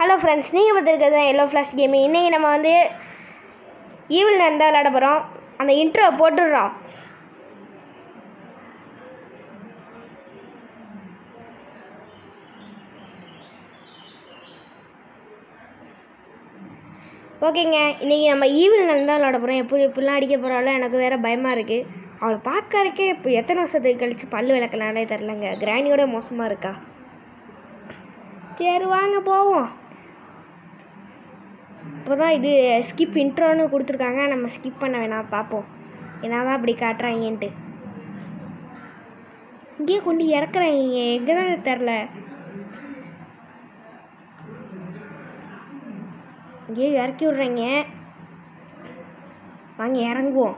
Hello friends, நீங்கள் பார்த்துருக்கிறது தான் yellow flash gaming. இன்றைக்கி நம்ம வந்து ஈவில் நடந்தால் விளையாட போகிறோம். அந்த இன்ட்ரோ போட்டுடுறோம். ஓகேங்க, இன்றைக்கி நம்ம ஈவில் நடந்தால் விளையாட போகிறோம். எப்படிலாம் அடிக்க போகிறாலும் எனக்கு வேறு பயமாக இருக்குது. அவளை பார்க்கறக்கே இப்போ எத்தனை வருஷத்துக்கு கழித்து பல் விளக்கலானே தெரிலங்க. கிராணியோட மோசமாக இருக்கா. சரி வாங்க போவோம். இப்போ தான் இது ஸ்கிப் இன்ட்ரோன்னு கொடுத்துருக்காங்க. நம்ம ஸ்கிப் பண்ண வேணாம், பார்ப்போம் என்ன தான் அப்படி காட்டுறாங்கன்ட்டு. இங்கேயே கொண்டு இறக்குறாங்க, எங்கே தான் தெரில. இங்கேயே இறக்கி விட்றாங்க. வாங்க இறங்குவோம்,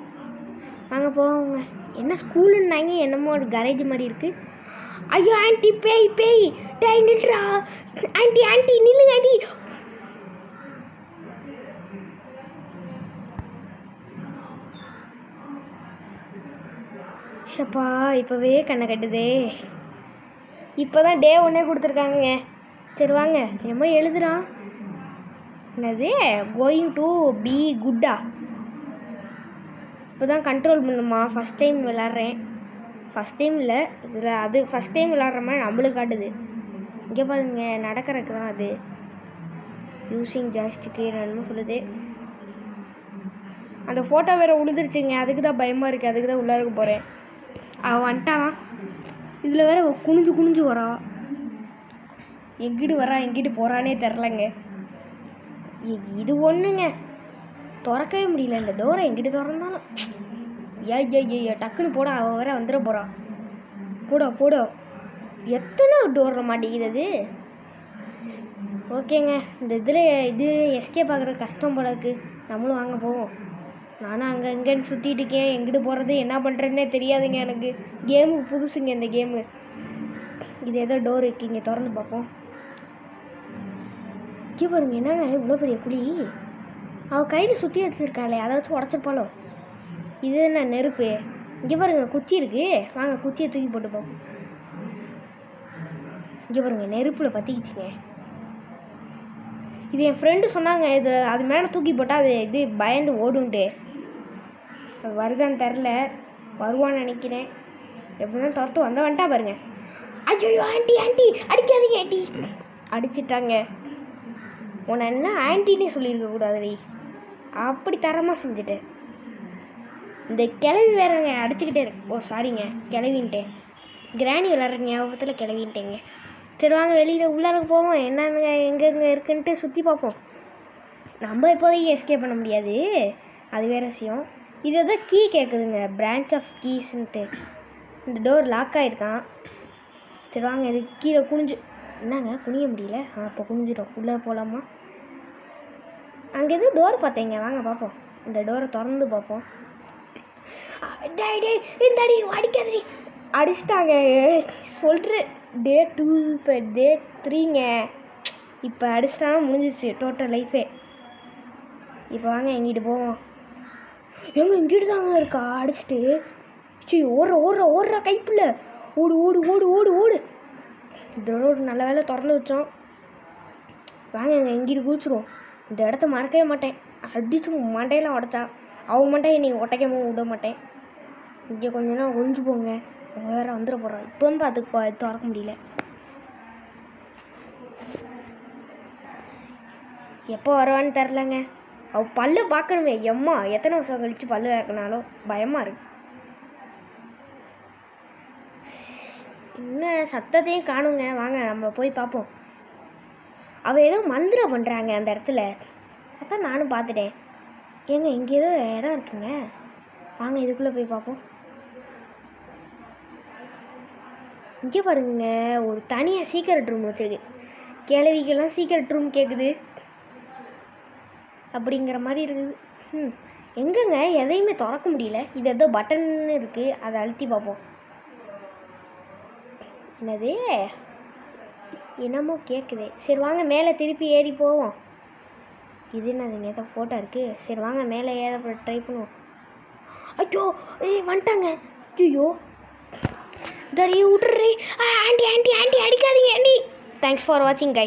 வாங்க போவோங்க. என்ன ஸ்கூலுன்னாங்க, என்னமோ ஒரு கரேஜ் மாதிரி இருக்குது. ஐயோ ஆண்டி, பேய் பேய், டை நில்றா ஆண்டி, ஆண்டி நில்லுங்க ஆண்டி. ஷப்பா, இப்போவே கண்ணை கட்டுதே. இப்போ தான் டே 1 கொடுத்துருக்காங்க. சரி வாங்க, என்னமோ எழுதுறான். என்னது கோயிங் டு பி குட்டா. இப்போ தான் கண்ட்ரோல் பண்ணுமா. ஃபஸ்ட் டைம் விளாட்றேன். ஃபஸ்ட் டைம் இல்லை இதில், அது ஃபஸ்ட் டைம் விளாட்ற மாதிரி நம்மளுக்கு காட்டுது. இங்கே பாருங்க, நடக்கிறதுக்கு தான் அது. யூஸிங் ஜாஸ்டிக்கு என்னமோ சொல்லுது. அந்த ஃபோட்டோ வேறு உழுதுருச்சுங்க, அதுக்கு தான் பயமாக இருக்குது. அதுக்கு தான் உள்ளாக போகிறேன். அவன் வந்துட்டானா. இதில் வேற குனிஞ்சு குனிஞ்சு வரா. எங்கிட்டு வரா எங்கிட்டு போகிறானே தெரிலங்க. இது ஒன்றுங்க, திறக்கவே முடியல இந்த டோரை. எங்கிட்ட திறந்தாலும் ஐயா டக்குன்னு போட. அவள் வேற வந்துட போகிறான். போட எத்தனை டோரில் மாட்டேங்கிறது. ஓகேங்க, இந்த இதில் இது எஸ்கே பார்க்குற கஷ்டம் போல இருக்குது. நம்மளும் வாங்க போவோம். நானும் அங்கே இங்கேன்னு சுற்றிட்டு இருக்கேன். எங்கிட்டு போகிறது என்ன பண்ணுறதுன்னே தெரியாதுங்க எனக்கு. கேமு புதுசுங்க இந்த கேமு. இது ஏதோ டோர் இருக்குது, இங்கே திறந்து பார்ப்போம். இங்கே பாருங்க, என்னங்க இவ்வளோ பெரிய குழி. அவள் கையில் சுற்றி வச்சுருக்காளே, அதை வச்சு உடச்சிருப்பாளோ. இது என்ன நெருப்பு. இங்கே பாருங்க, குச்சி இருக்குது. வாங்க குச்சியை தூக்கி போட்டுப்போம். இங்கே பாருங்க, நெருப்பில் பற்றிக்கிச்சிங்க. இது என் ஃப்ரெண்டு சொன்னாங்க, இது அது மேலே தூக்கி போட்டால் அது இது பயந்து ஓடுன்ட்டு. அது வருதான்னு தெரில, வருவான்னு நினைக்கிறேன். எப்படிதான் துரத்து வந்துட்டா பாருங்க. ஐயோ ஆண்டி ஆண்டி அடிக்காதீங்க ஆண்டி. அடிச்சிட்டாங்க. உன்னை என்ன ஆண்டின்னே சொல்லியிருக்க கூடாது. அப்படி தரமாக செஞ்சுட்டேன். இந்த கிளவி வேறங்க அடிச்சுக்கிட்டே இருக்கு. ஓ சாரிங்க, கிளவின்ட்டேன். கிராணி விளாட்ற ஞாபகத்தில் கிளவின்ட்டேங்க. சரி வாங்க வெளியில் உள்ளார போவோம். என்னங்க எங்கெங்கே இருக்குன்ட்டு சுற்றி பார்ப்போம். நம்ம இப்போதைக்கு எஸ்கேப் பண்ண முடியாது, அது வேறு விஷயம். இது எதோ கீ கேட்குதுங்க, பிரான்ச் ஆஃப் கீஸ்ன்ட்டு. இந்த டோர் லாக் ஆகிருக்கான். சரி வாங்க, இது கீழே குனிஞ்சு. என்னங்க குனிய முடியல. அப்போ குனிஞ்சிடும். உள்ளே போகலாமா. அங்கே எதுவும் டோர் பார்த்தேங்க, வாங்க பார்ப்போம். இந்த டோரை திறந்து பார்ப்போம். இந்த அடி அடிக்காதடி. அடிச்சிட்டாங்க சொல்கிறேன். டே 2 இப்போ டே 3ங்க. இப்போ அடிச்சிட்டாங்க, முடிஞ்சிச்சு டோட்டல் லைஃபே. இப்போ வாங்க எங்கிட்டு போவோம். எங்கே இங்கிட்டு தாங்க இருக்கா அடிச்சுட்டு. சரி ஓடுற கைப்பில்ல. ஓடு ஓடு ஓடு ஓடு ஓடு. இதோட ஒரு நல்ல வேலை திறந்து வச்சோம். வாங்க எங்கள் எங்கிட்டு குதிச்சிருவோம். இந்த இடத்த மறக்கவே மாட்டேன். அடிச்சு மண்டையெல்லாம் உடச்சா அவங்க மண்டையை நீங்கள் உடைக்காம விட மாட்டேன். இங்கே கொஞ்ச நேரம் ஒழிஞ்சு போங்க, வேற வந்துட போகிறோம். இப்போ வந்து அதுக்கு திறக்க முடியல. எப்போ வருவான்னு தெரிலங்க. அவள் பல்லு பார்க்கணுமே. எம்மா எத்தனை வருஷம் கழித்து பல்லு வைக்கனாலும் பயமாக இருக்கு. இன்னும் சத்தத்தையும் காணுங்க. வாங்க நம்ம போய் பார்ப்போம். அவள் ஏதோ மந்திரம் பண்ணுறாங்க அந்த இடத்துல. அதான் நானும் பார்த்துட்டேன். ஏங்க இங்கே ஏதோ இடம் இருக்குங்க, வாங்க இதுக்குள்ளே போய் பார்ப்போம். இங்கே பாருங்க, ஒரு தனியாக சீக்ரெட் ரூம் வச்சுருக்கு. கிழவிக்கெல்லாம் சீக்ரெட் ரூம் கேட்குது அப்படிங்கிற மாதிரி இருக்குது. எங்கங்க எதையுமே திறக்க முடியல. இது ஏதோ பட்டன் இருக்குது, அதை அழுத்தி பார்ப்போம். என்னது என்னமோ கேட்குது. சரி வாங்க மேலே திருப்பி ஏறி போவோம். இது என்னதுங்க, ஏதோ ஃபோட்டோ இருக்குது. சரி வாங்க மேலே ஏற ட்ரை பண்ணுவோம். ஐயோ வந்துட்டாங்க. ஐயோ தடி விட்டுறி. ஆண்டி ஆண்டி ஆண்டி அடிக்காதீங்க ஆண்டி. தேங்க்ஸ் ஃபார் வாட்சிங் கை.